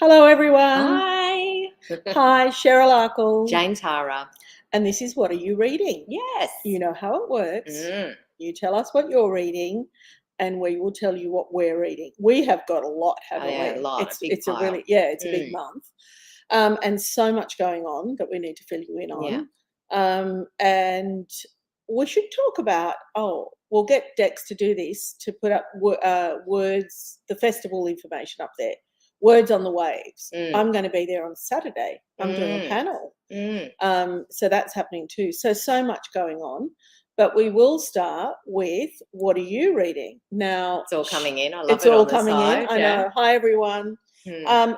Hello, everyone. Hi. Hi, Cheryl Arkle. Jane Tara. And this is What Are You Reading? Yes. You know how it works. You tell us what you're reading, and we will tell you what we're reading. We have got a lot, haven't we? A lot. It's a really, it's a big month. And so much going on that we need to fill you in on. And we should talk about, we'll get Dex to do this, to put up words, the festival information up there. Words on the Waves. I'm going to be there on Saturday. I'm doing a panel. So that's happening too. So much going on. But we will start with, what are you reading? Now, it's all coming in. I love it's it. all coming in. I know. Hi, everyone.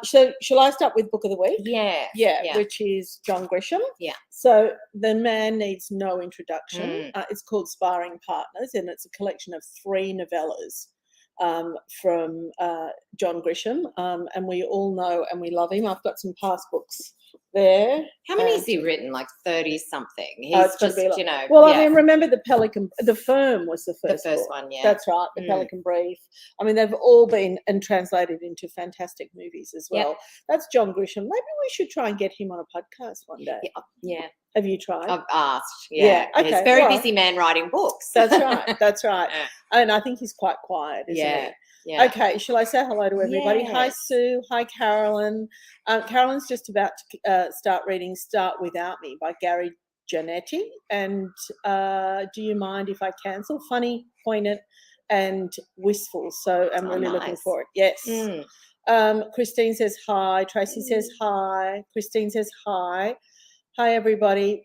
So shall I start with Book of the Week? Yeah. Which is John Grisham. Yeah. So the man needs no introduction. It's called Sparring Partners, and it's a collection of 3 novellas from John Grisham, and we all know and we love him. I've got some past books there. How many has he written? Like 30 something. He's just, Well, I mean, remember the Firm was the first book. One, yeah. That's right, the Pelican Brief. I mean, they've all been translated into fantastic movies as well. That's John Grisham. Maybe we should try and get him on a podcast one day. Yeah. Have you tried? I've asked. Okay. He's a very busy man writing books. That's right. That's right. And I think he's quite quiet, isn't he? Yeah. Okay, shall I say hello to everybody? Yes. Hi, Sue. Hi, Carolyn. Carolyn's just about to start reading Start Without Me by Gary Janetti. And do you mind if I cancel? Funny, poignant, and wistful. So I'm really looking for it. Yes. Christine says hi. Tracy says hi. Christine says hi. Hi, everybody.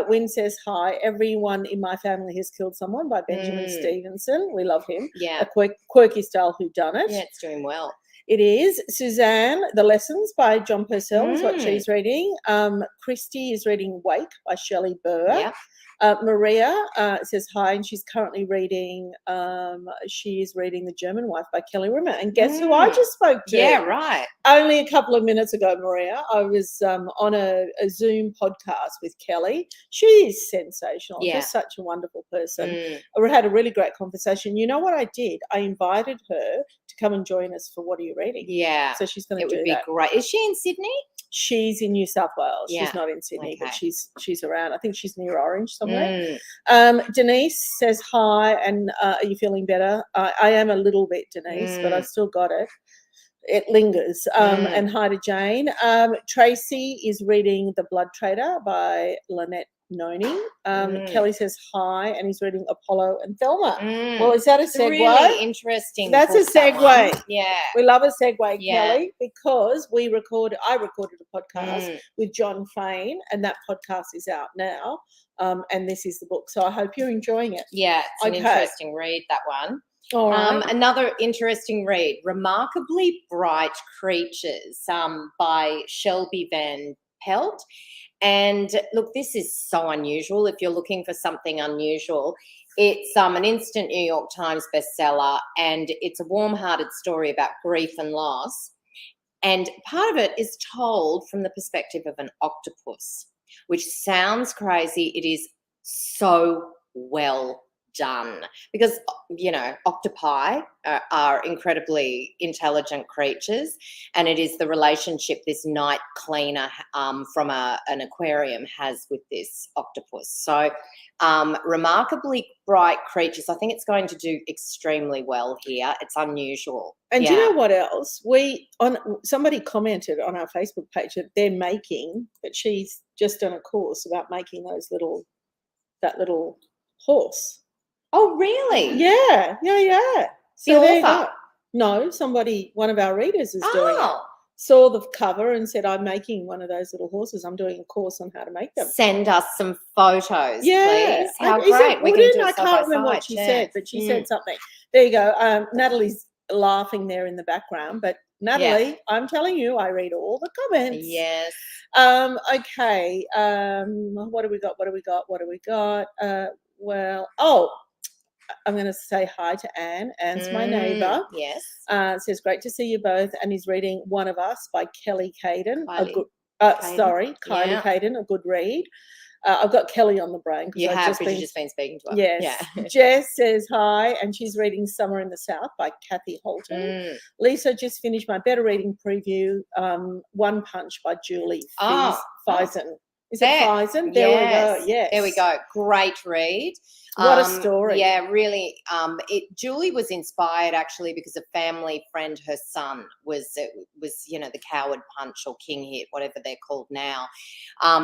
Wynne says hi. Everyone in my family has killed someone by Benjamin Stevenson. We love him. Yeah. A quirky style whodunit. Yeah, it's doing well. It is. Suzanne, The Lessons by John Purcell is what she's reading. Christy is reading Wake by Shelley Burr. Yeah. Maria says hi, and she's currently reading, she is reading The German Wife by Kelly Rimmer. And guess who I just spoke to? Yeah, right. Only a couple of minutes ago, Maria. I was on a Zoom podcast with Kelly. She is sensational. Just such a wonderful person. We had a really great conversation. You know what I did? I invited her to come and join us for What Are You Reading? Yeah. So she's going to do that. It would be great. Is she in Sydney? She's in New South Wales. She's not in Sydney, but she's around. I think she's near Orange somewhere. Denise says hi, and are you feeling better? I am a little bit, Denise, but I've still got it. It lingers. And hi to Jane. Tracy is reading The Blood Trader by Lynette Noni. Kelly says hi, and he's reading Apollo and Thelma. Well, is that a segue? Really interesting. That's a segue. Yeah. We love a segue, Kelly, because I recorded a podcast with John Fain, and that podcast is out now. And this is the book. So I hope you're enjoying it. Yeah, it's an interesting read, that one. All right. Another interesting read, Remarkably Bright Creatures by Shelby Van Pelt. And look, this is so unusual. If you're looking for something unusual, it's an instant New York Times bestseller, and it's a warm-hearted story about grief and loss. And part of it is told from the perspective of an octopus, which sounds crazy. It is so well done because, octopi are incredibly intelligent creatures, and it is the relationship this night cleaner from an aquarium has with this octopus. So Remarkably Bright Creatures, I think it's going to do extremely well here. It's unusual. And do you know what else? Somebody commented on our Facebook page that that she's just done a course about making that little horse. Oh, really? Yeah. So the author? No, one of our readers is doing it. Saw the cover and said, I'm making one of those little horses. I'm doing a course on how to make them. Send us some photos, please. How great. I can't remember what she said, but she said something. There you go. Natalie's laughing there in the background, but Natalie, I'm telling you, I read all the comments. Yes. Okay. What do we got? I'm going to say hi to Anne. Anne's my neighbour. Yes. Says, great to see you both. And he's reading One of Us by Kelly Caden. Kylie Kylie Caden, a good read. I've got Kelly on the brain. You have, because you've just been speaking to her. Yes. Yeah. Jess says hi, and she's reading Summer in the South by Kathy Holton. Lisa just finished my better reading preview, One Punch by Julie Fison. Is it Fison? There we go. Yes. There we go. Great read. What a story. Yeah, really. Julie was inspired actually because a family friend, her son was the Coward Punch or King Hit, whatever they're called now.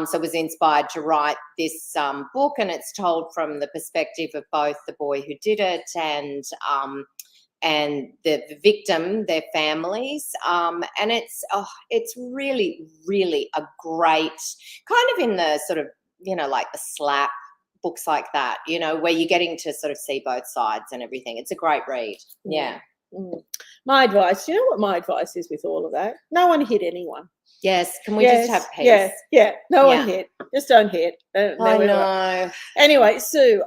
So was inspired to write this book, and it's told from the perspective of both the boy who did it and the victim, their families, and it's really, really a great kind of in the sort of like the slap books like that, where you're getting to sort of see both sides and everything. It's a great read. Yeah. My advice, you know what my advice is with all of that? No one hit anyone. Yes. Can we just have peace? Yeah. No one hit. Just don't hit. I know. Anyway, Sue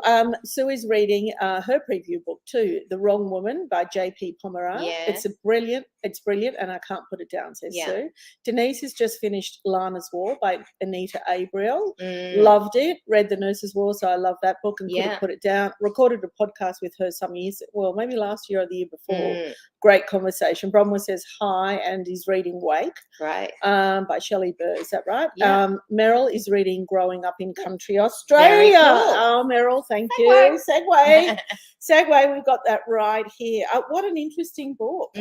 is reading her preview book too, The Wrong Woman by J.P. Pomeroy. Yeah. It's brilliant, and I can't put it down, says Sue. Denise has just finished Lana's War by Anita Abriel. Loved it. Read The Nurse's War, so I love that book and couldn't put it down. Recorded a podcast with her some years, maybe last year or the year before. Great conversation. Bromwell says hi and is reading Wake. Right. By Shelley Burr. Is that right? Yeah. Meryl is reading Growing Up in Country Australia. Very cool. Oh, Meryl, thank you. Segue. We've got that right here. What an interesting book.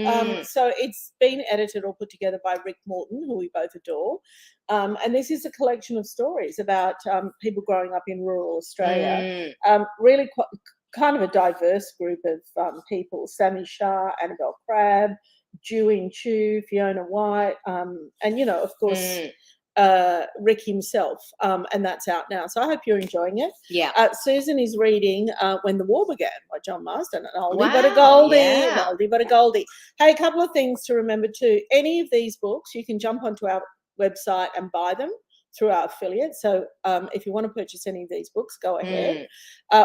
So it's been edited or put together by Rick Morton, who we both adore. And this is a collection of stories about people growing up in rural Australia. Really kind of a diverse group of people. Sammy Shah, Annabelle Crabb, Ju Chu, Fiona White, and of course Rick himself, and that's out now. So I hope you're enjoying it. Yeah. Susan is reading When the War Began by John Marsden. An oldie but a goldie. An oldie but a goldie. Hey, a couple of things to remember too. Any of these books, you can jump onto our website and buy them through our affiliate. So if you want to purchase any of these books, go ahead.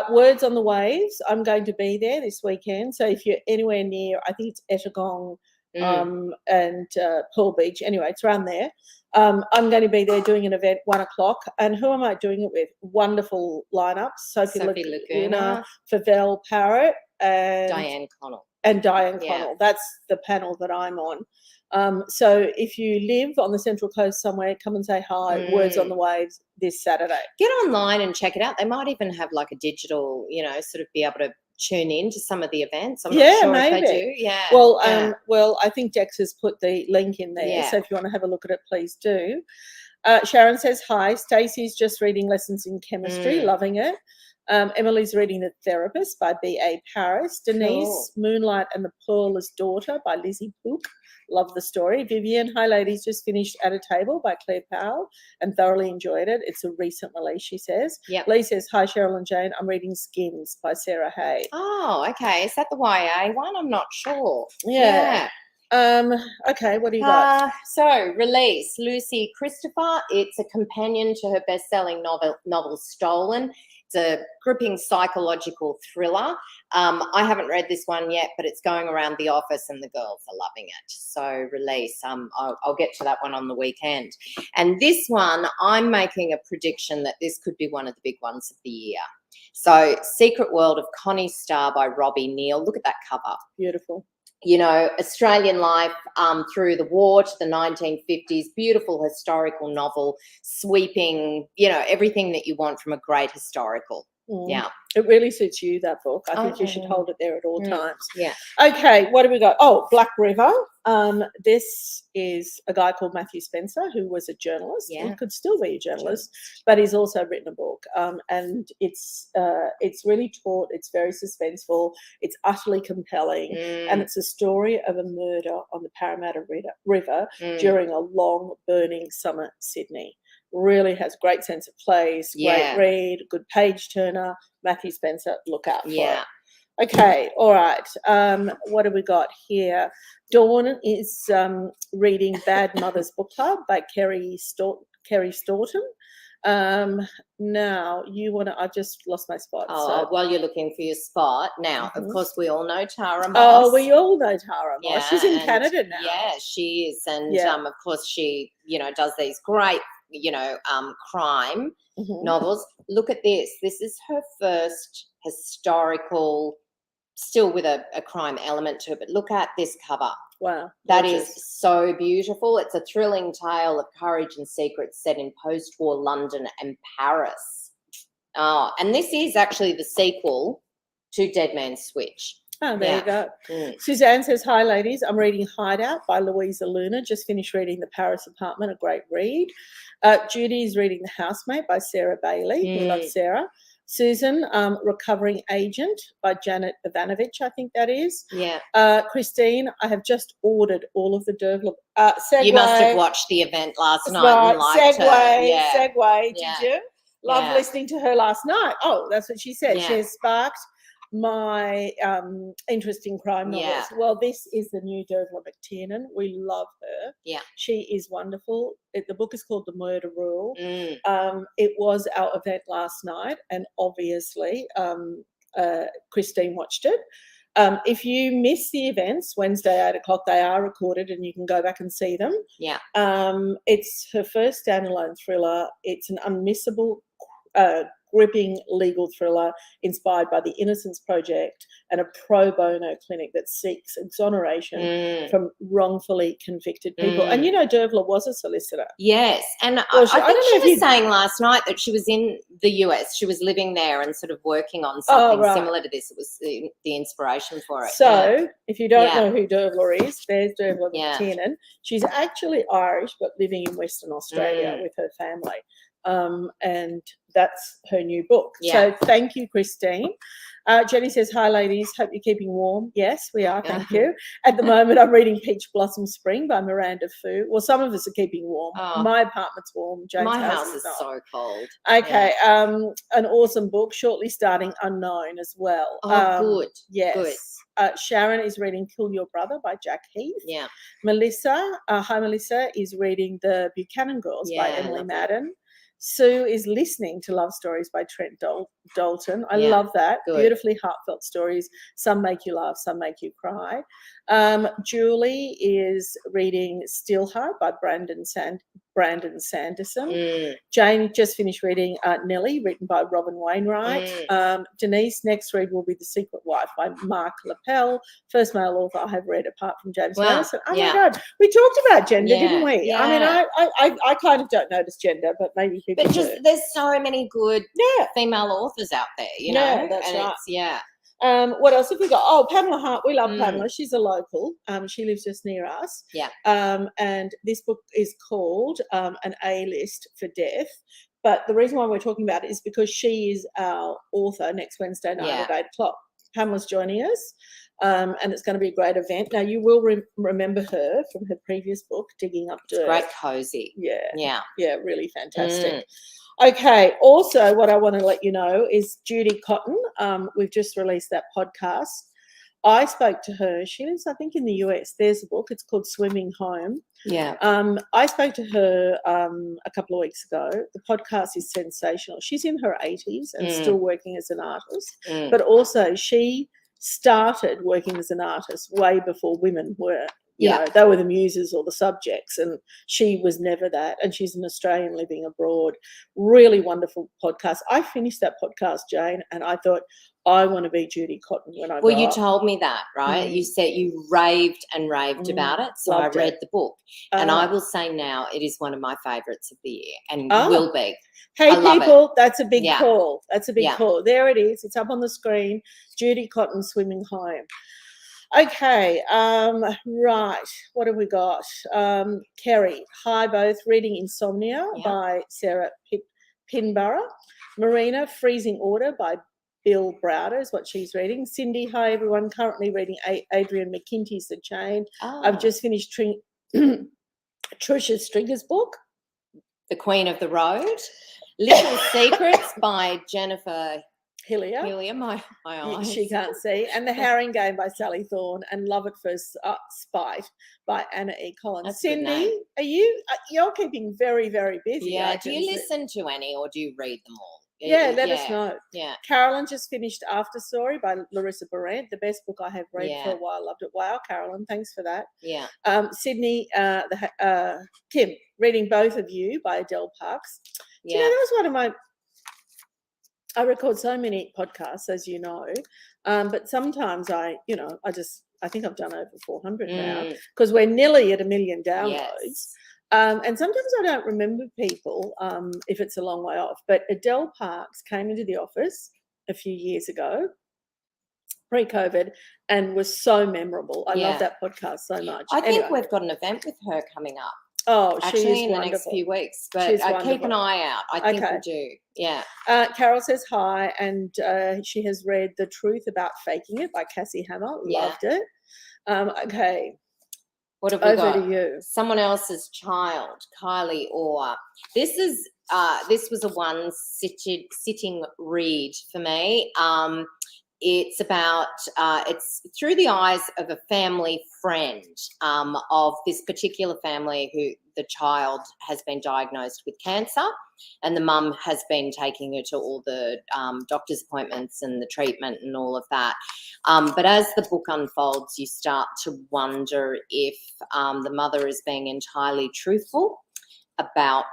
Words on the Waves, I'm going to be there this weekend. So if you're anywhere near, I think it's Ettagong and Pearl Beach. Anyway, it's around there. I'm going to be there doing an event 1:00. And who am I doing it with? Wonderful lineups. Sophie Laguna, Favell Parrott, and Diane Connell. Connell. That's the panel that I'm on. So if you live on the Central Coast somewhere, come and say hi. Words on the Waves this Saturday. Get online and check it out. They might even have like a digital, sort of be able to tune in to some of the events. I'm not sure maybe. If they do. Yeah. Well, I think Dex has put the link in there. Yeah. So if you want to have a look at it, please do. Sharon says hi. Stacey's just reading Lessons in Chemistry, loving it. Emily's reading The Therapist by B.A. Paris. Denise, Moonlight and the Pearl's Daughter by Lizzie Pook. Love the story. Vivian, hi ladies, just finished At a Table by Claire Powell and thoroughly enjoyed it. It's a recent release, she says. Yep. Lee says, hi Cheryl and Jane, I'm reading Skins by Sarah Hay. Oh, okay. Is that the YA one? I'm not sure. Yeah. Okay, what do you got? So, release Lucy Christopher. It's a companion to her best-selling novel Stolen. It's a gripping psychological thriller. I haven't read this one yet, but it's going around the office and the girls are loving it. So release. I'll get to that one on the weekend. And this one, I'm making a prediction that this could be one of the big ones of the year. So Secret World of Connie Starr by Robbie Neal. Look at that cover. Beautiful. Australian life through the war to the 1950s, beautiful historical novel, sweeping, everything that you want from a great historical. Yeah. It really suits you, that book. I think you should hold it there at all times. Yeah. Okay, what do we got? Oh, Black River. This is a guy called Matthew Spencer, who was a journalist. Yeah. He could still be a journalist, but he's also written a book. And it's really taut. It's very suspenseful. It's utterly compelling. And it's a story of a murder on the Parramatta River during a long, burning summer Sydney. Really has great sense of place, great read, good page turner. Matthew Spencer, look out for it. Okay, all right. What have we got here? Dawn is reading Bad Mother's Book Club by Kerry Staunton. Now you want to? I just lost my spot. While you're looking for your spot, now of course we all know Tara Moss. Oh, we all know Tara Moss. She's in Canada now. Yeah, she is, and of course she, does these great crime novels. Look at this. This is her first historical, still with a crime element to it, but look at this cover. Wow. That is so beautiful. It's a thrilling tale of courage and secrets set in post-war London and Paris. Oh, and this is actually the sequel to Dead Man's Switch. Oh, there you go. Suzanne says, hi, ladies. I'm reading Hideout by Louisa Luna. Just finished reading The Paris Apartment, a great read. Judy is reading The Housemate by Sarah Bailey. We love Sarah. Susan, Recovering Agent by Janet Ivanovich, I think that is. Yeah. Christine, I have just ordered all of the Dervla. You must have watched the event last night. Right. And liked her. Segue. Did you? Love listening to her last night. Oh, that's what she said. Yeah. She has sparked my interest in crime novels. Yeah. Well, this is the new Dervla McTiernan. We love her. Yeah. She is wonderful. The book is called The Murder Rule. It was our event last night, and obviously Christine watched it. If you miss the events, Wednesday, 8 o'clock, they are recorded and you can go back and see them. Yeah. It's her first standalone thriller. It's an unmissable, gripping legal thriller inspired by the Innocence Project and a pro bono clinic that seeks exoneration from wrongfully convicted people. And you know, Dervla was a solicitor. Yes, and I think she was saying last night that she was in the US. She was living there and sort of working on something similar to this. It was the inspiration for it. So if you don't know who Dervla is, there's Dervla McTiernan. She's actually Irish but living in Western Australia with her family. And that's her new book. So thank you, Christine. Jenny says, hi, ladies. Hope you're keeping warm. Yes, we are. Thank you. At the moment, I'm reading Peach Blossom Spring by Miranda Fu. Well, some of us are keeping warm. My apartment's warm. Jane's house is so cold. Okay. An awesome book, shortly starting Unknown as well. Good. Yes. Good. Sharon is reading Kill Your Brother by Jack Heath. Yeah. Melissa, hi, Melissa, is reading The Buchanan Girls by Emily Madden. Sue is listening to Love Stories by Trent Dalton. I love that. Good. Beautifully heartfelt stories. Some make you laugh, some make you cry. Julie is reading Steelheart by Brandon Sanderson. Jane just finished reading Nellie, written by Robin Wainwright. Denise, next read will be The Secret Wife by Mark Lapel, first male author I have read apart from James Harrison. Oh my God, we talked about gender, didn't we? Yeah. I mean, I kind of don't notice gender, but maybe people do. There's so many good female authors out there, you know. Yeah, that's right. What else have we got? Oh, Pamela Hart. We love Pamela. She's a local. She lives just near us. Yeah. And this book is called An A-List for Death. But the reason why we're talking about it is because she is our author next Wednesday night at 8 o'clock. Pamela's joining us. And it's going to be a great event. Now, you will remember her from her previous book, Digging Up Dirt. It's great, cozy. Yeah, really fantastic. Okay, also what I want to let you know is Judy Cotton. We've just released that podcast. I spoke to her. She lives, I think, in the US. There's a book. It's called Swimming Home. Yeah. I spoke to her a couple of weeks ago. The podcast is sensational. She's in her 80s and still working as an artist. But also she started working as an artist way before women were. You know, they were the muses or the subjects, and she was never that. And she's an Australian living abroad. Really wonderful podcast. I finished that podcast, Jane, and I thought, I want to be Judy Cotton when I grow you up. told me that, right? You said you raved and raved about it. So Loved I read it. the book. And I will say now it is one of my favourites of the year and will be. Hey, I people, that's a big call. That's a big Yeah. call. There it is. It's up on the screen. Judy Cotton, Swimming Home. Okay, right. What have we got? Kerry, hi both. Reading Insomnia by Sarah Pinborough. Marina, Freezing Order by Bill Browder is what she's reading. Cindy, hi everyone. Currently reading Adrian McKinty's The Chain. I've just finished Trisha Stringer's book. The Queen of the Road. Little Secrets by Jennifer Hillier, my eyes. She can't see. And The Herring Game by Sally Thorne, and Love at First Spite by Anna E. Collins. That's Cindy, are you're keeping very, very busy. Yeah. Do you listen to any or do you read them all? Yeah, let us know. Yeah. Carolyn just finished After Story by Larissa Barrett, the best book I have read for a while. Loved it. Wow, Carolyn, thanks for that. Yeah. Sydney, Kim, reading Both of You by Adele Parks. Do you know, that was one of my, I record so many podcasts, as you know, but sometimes I think I've done over 400 now, because we're nearly at 1 million downloads. Yes. And sometimes I don't remember people if it's a long way off. But Adele Parks came into the office a few years ago, pre-COVID, and was so memorable. I love that podcast so much. I think we've got an event with her coming up. Oh, actually, in wonderful. the next few weeks, but keep an eye out. I think we do. Yeah. Carol says hi, and she has read The Truth About Faking It by Cassie Hammer. Loved it. Okay. What have we got? Over to you. Someone Else's Child, Kylie Orr. This was a one sitting read for me. It's about it's through the eyes of a family friend of this particular family who the child has been diagnosed with cancer, and the mum has been taking her to all the doctor's appointments and the treatment and all of that. But as the book unfolds, you start to wonder if the mother is being entirely truthful about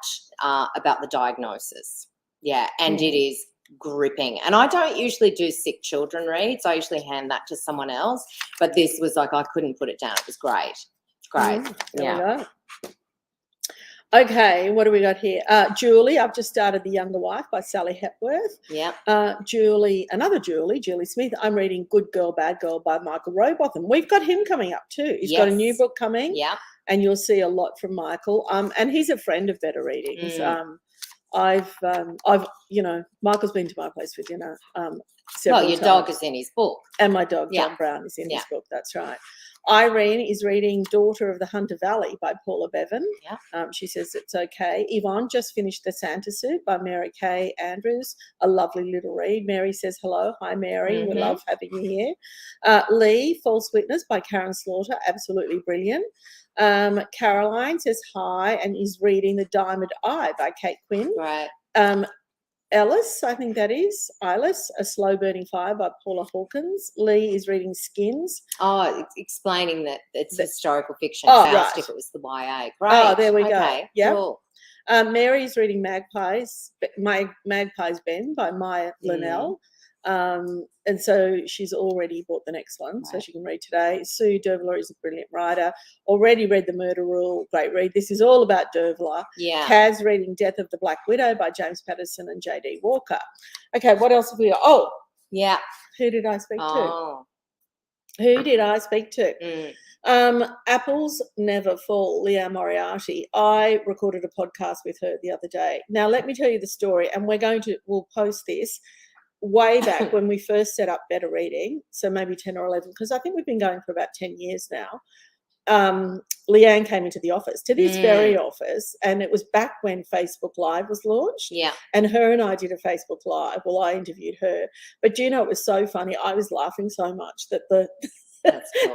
the diagnosis. Yeah, and it is gripping. And I don't usually do sick children reads. I usually hand that to someone else. But this was like, I couldn't put it down. It was great. There we go. Okay, what do we got here? Julie, I've just started The Younger Wife by Sally Hepworth. Yeah. Julie Smith. I'm reading Good Girl, Bad Girl by Michael Robotham. We've got him coming up too. He's got a new book coming. Yeah. And you'll see a lot from Michael. And he's a friend of Better Readings. I've Michael's been to my place for dinner several times. Dog is in his book. And my dog, John Brown, is in his book. That's right. Irene is reading Daughter of the Hunter Valley by Paula Bevan. Yeah. She says it's okay. Yvonne just finished The Santa Suit by Mary Kay Andrews. A lovely little read. Mary says hello. Hi, Mary. We love having you here. Lee, False Witness by Karen Slaughter. Absolutely brilliant. Caroline says hi and is reading The Diamond Eye by Kate Quinn. Right. Ellis, I think that is. Eyeless, A Slow Burning Fire by Paula Hawkins. Lee is reading Skins. Oh, explaining that it's historical fiction. Asked if it was the YA. Great. Oh, there we go. Yeah. Cool. Mary's reading Magpies Ben by Maya Linnell. And so she's already bought the next one, so she can read today. Sue Dervler is a brilliant writer. Already read The Murder Rule. Great read. This is all about Dervler. Yeah. Kaz reading Death of the Black Widow by James Patterson and J.D. Walker. Okay, what else have we got? Oh, yeah. Who did I speak to? Who did I speak to? Apples Never Fall, Leah Moriarty. I recorded a podcast with her the other day. Now, let me tell you the story, and we'll post this way back when we first set up Better Reading, so maybe 10 or 11, because I think we've been going for about 10 years now. Leanne came into the office, to this very office, and it was back when Facebook Live was launched. Yeah. And her and I did a Facebook Live. Well, I interviewed her. But do you know, it was so funny. I was laughing so much that the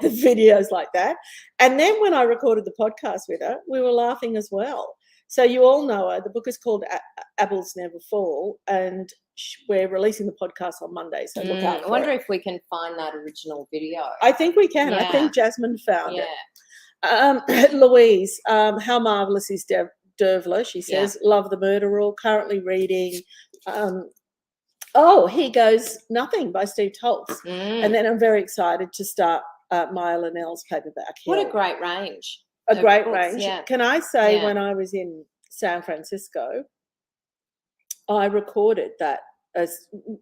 videos like that. And then when I recorded the podcast with her, we were laughing as well. So you all know her. The book is called Apples Never Fall, and we're releasing the podcast on Monday, so look out for I wonder if we can find that original video. I think we can. I think Jasmine found it. Louise, How Marvellous is Dervler, she says. Love The Murder Rule. Currently reading He Goes Nothing by Steve Toltz. And then I'm very excited to start Maya Linnell's paperback. What a great range. A great range. Yeah. Can I say, when I was in San Francisco, I recorded that.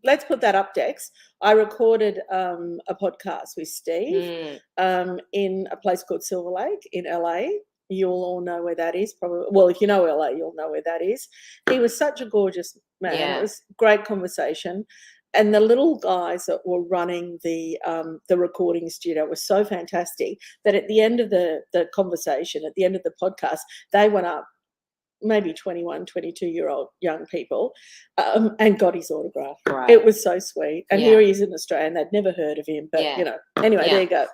Let's put that up, Dex. I recorded a podcast with Steve in a place called Silver Lake in LA. You'll all know where that is, probably. Well, if you know LA, you'll know where that is. He was such a gorgeous man. Yeah. It was great conversation. And the little guys that were running the recording studio were so fantastic that at the end of the conversation, at the end of the podcast, they went up, maybe 21, 22-year-old young people, and got his autograph. Right. It was so sweet. And here he is in Australia, and they'd never heard of him. But, anyway, there you go.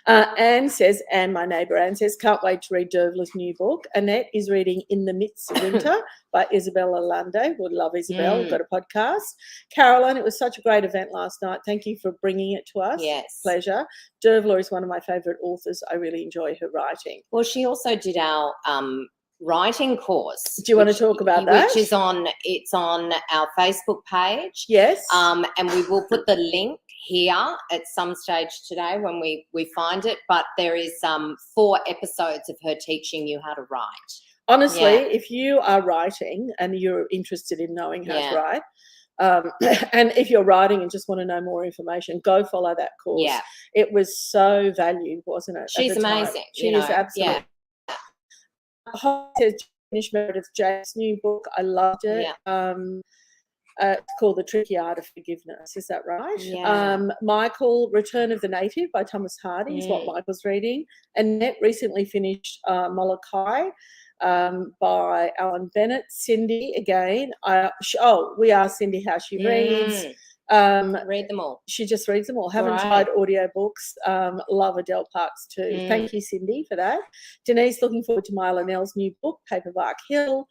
Anne says, and my neighbour Anne says, can't wait to read Dervla's new book. Annette is reading In the Midst of Winter by Isabella Lande. Would love Isabel. We've got a podcast. Caroline, it was such a great event last night. Thank you for bringing it to us. Yes. Pleasure. Dervla is one of my favourite authors. I really enjoy her writing. Well, she also did our writing course. Do you want to talk about that? Which is on our Facebook page. Yes. And we will put the link here at some stage today when we find it. But there is 4 episodes of her teaching you how to write. Honestly, if you are writing and you're interested in knowing how to write, and if you're writing and just want to know more information, go follow that course. Yeah. It was so valued, wasn't it? She's amazing. She is absolutely. Yeah. Finished Meredith James' new book. I loved it. Yeah. It's called The Tricky Art of Forgiveness. Is that right? Yeah. Michael, Return of the Native by Thomas Hardy is what Michael's reading. Annette recently finished Molokai by Alan Bennett. Cindy, again. We asked Cindy how she reads. Read them all. She just reads them all. Haven't tried audiobooks. Love Adele Parks too. Thank you, Cindy, for that. Denise, looking forward to Myla Nell's new book, Paperbark Hill.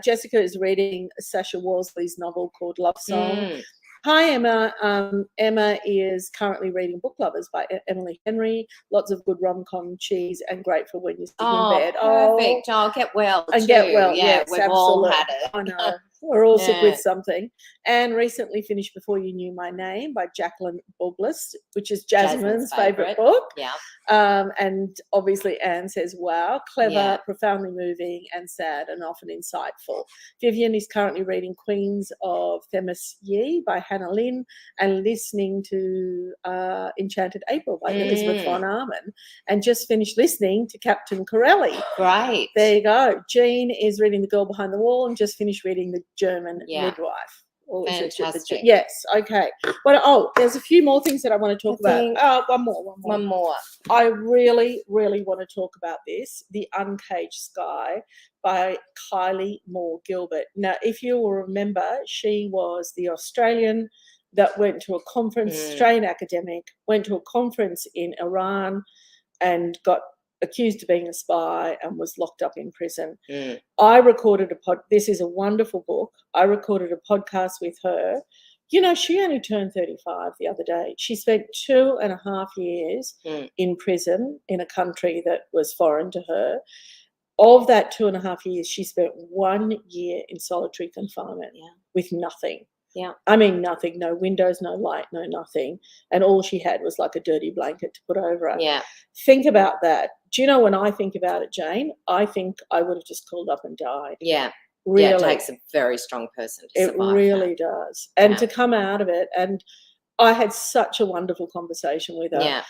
Jessica is reading Sasha Worsley's novel called Love Song. Hi, Emma. Emma is currently reading Book Lovers by Emily Henry. Lots of good rom-com cheese and great for when you're sitting in bed. Perfect. Get well and too. Get well. Yeah, yes, we've absolutely. all had it. I know. We're all sick with something. And recently finished Before You Knew My Name by Jacqueline Boglis, which is Jasmine's favourite book. Yeah. And obviously Anne says, wow, clever, profoundly moving and sad and often insightful. Vivian is currently reading Queens of Themis Ye by Hannah Lynn and listening to Enchanted April by Elizabeth von Arman, and just finished listening to Captain Corelli. Great. There you go. Jean is reading The Girl Behind the Wall and just finished reading The German Midwife. Fantastic. Yes. Okay. But there's a few more things that I want to talk about. One more. I really, really want to talk about this. The Uncaged Sky by Kylie Orr Gilbert. Now, if you will remember, she was the Australian that went to a conference, Australian academic, went to a conference in Iran and got accused of being a spy and was locked up in prison. I recorded this is a wonderful book. I recorded a podcast with her. You know, she only turned 35 the other day. She spent 2.5 years in prison in a country that was foreign to her. Of that 2.5 years, she spent 1 year in solitary confinement with nothing. Yeah. I mean, nothing, no windows, no light, no nothing. And all she had was like a dirty blanket to put over her. Yeah. Think about that. Do you know, when I think about it, Jane, I think I would have just called up and died. Yeah. Really. Yeah, it takes a very strong person to survive. It really does. And to come out of it, and I had such a wonderful conversation with her. Yeah.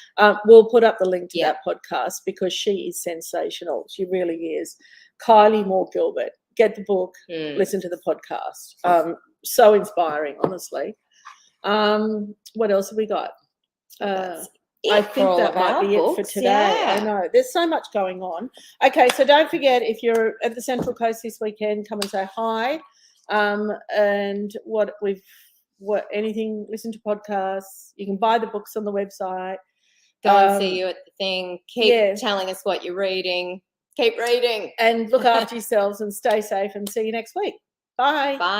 We'll put up the link to that podcast because she is sensational. She really is. Kylie Orr Gilbert. Get the book, listen to the podcast. So inspiring, honestly. What else have we got? I think that might be it for today. I know. There's so much going on. Okay, so don't forget, if you're at the Central Coast this weekend, come and say hi. And listen to podcasts. You can buy the books on the website. Go and see you at the thing. Keep telling us what you're reading. Keep reading. And look after yourselves and stay safe, and see you next week. Bye. Bye.